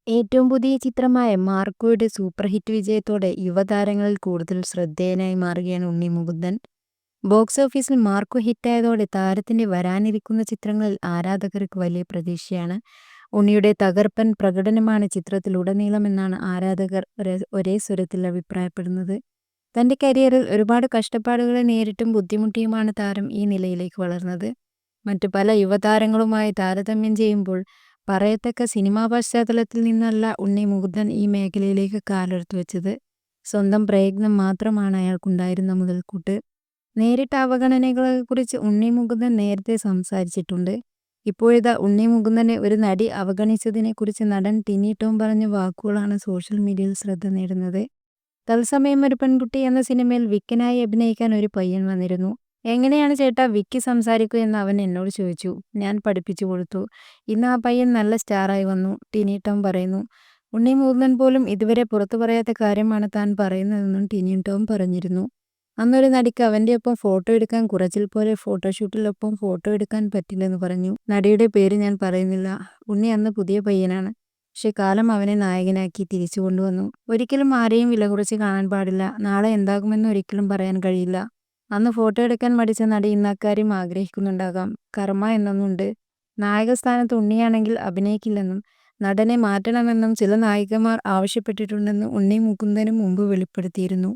ഏറ്റവും പുതിയ ചിത്രമായ മാർക്കോയുടെ സൂപ്പർ ഹിറ്റ് വിജയത്തോടെ യുവതാരങ്ങളിൽ കൂടുതൽ ശ്രദ്ധേയനായി മാറുകയാണ് ഉണ്ണി മുകുന്ദൻ. ബോക്സ് ഓഫീസിൽ മാർക്കോ ഹിറ്റായതോടെ താരത്തിന്റെ വരാനിരിക്കുന്ന ചിത്രങ്ങളിൽ ആരാധകർക്ക് വലിയ പ്രതീക്ഷയാണ്. ഉണ്ണിയുടെ തകർപ്പൻ പ്രകടനമാണ് ചിത്രത്തിലുടനീളമെന്നാണ് ആരാധകർ ഒരേ സ്വരത്തിൽ അഭിപ്രായപ്പെടുന്നത്. തന്റെ കരിയറിൽ ഒരുപാട് കഷ്ടപ്പാടുകളെ നേരിട്ടും ബുദ്ധിമുട്ടിയുമാണ് താരം ഈ നിലയിലേക്ക് വളർന്നത്. മറ്റു പല യുവതാരങ്ങളുമായി താരതമ്യം ചെയ്യുമ്പോൾ പറയത്തക്ക സിനിമാ പശ്ചാത്തലത്തിൽ നിന്നല്ല ഉണ്ണി മുകുന്ദൻ ഈ മേഖലയിലേക്ക് കാലെടുത്തു വെച്ചത്. സ്വന്തം പ്രയത്നം മാത്രമാണ് അയാൾക്കുണ്ടായിരുന്ന മുതൽക്കൂട്ട്. നേരിട്ട അവഗണനകളെക്കുറിച്ച് ഉണ്ണി മുകുന്ദൻ നേരത്തെ സംസാരിച്ചിട്ടുണ്ട്. ഇപ്പോഴിതാ ഉണ്ണി മുകുന്ദനെ ഒരു നടി അവഗണിച്ചതിനെക്കുറിച്ച് നടൻ ടിനി ടോം പറഞ്ഞ വാക്കുകളാണ് സോഷ്യൽ മീഡിയയിൽ ശ്രദ്ധ നേടുന്നത്. തത്സമയം ഒരു പെൺകുട്ടി എന്ന സിനിമയിൽ വിക്കനായി അഭിനയിക്കാൻ ഒരു പയ്യൻ വന്നിരുന്നു. എങ്ങനെയാണ് ചേട്ടാ വിക്കി സംസാരിക്കൂ എന്ന് അവൻ എന്നോട് ചോദിച്ചു. ഞാൻ പഠിപ്പിച്ചു കൊടുത്തു. ഇന്ന് ആ പയ്യൻ നല്ല സ്റ്റാറായി വന്നു, ടിനി ടോം പറയുന്നു. ഉണ്ണി മുകുന്ദൻ പോലും ഇതുവരെ പുറത്തു പറയാത്ത കാര്യമാണ് താൻ പറയുന്നതെന്നും ടിനി ടോം പറഞ്ഞിരുന്നു. അന്നൊരു നടിക്ക് അവന്റെ ഒപ്പം ഫോട്ടോ എടുക്കാൻ കുറച്ചിൽ പോലെ ഫോട്ടോഷൂട്ടിലൊപ്പം ഫോട്ടോ എടുക്കാൻ പറ്റില്ലെന്ന് പറഞ്ഞു. നടിയുടെ പേര് ഞാൻ പറയുന്നില്ല. ഉണ്ണി അന്ന് പുതിയ പയ്യനാണ്. പക്ഷെ കാലം അവനെ നായകനാക്കി തിരിച്ചു കൊണ്ടുവന്നു. ഒരിക്കലും ആരെയും വില കുറച്ച് കാണാൻ പാടില്ല. നാളെ എന്താകുമെന്ന് ഒരിക്കലും പറയാൻ കഴിയില്ല. അന്ന് ഫോട്ടോ എടുക്കാൻ മടിച്ച നടി ഇന്ന് അക്കാര്യം ആഗ്രഹിക്കുന്നുണ്ടാകാം. കർമ്മ എന്നൊന്നുണ്ട്. നായക സ്ഥാനത്ത് ഉണ്ണിയാണെങ്കിൽ അഭിനയിക്കില്ലെന്നും നടനെ മാറ്റണമെന്നും ചില നായികമാർ ആവശ്യപ്പെട്ടിട്ടുണ്ടെന്ന് ഉണ്ണി മുകുന്ദനും മുമ്പ് വെളിപ്പെടുത്തിയിരുന്നു.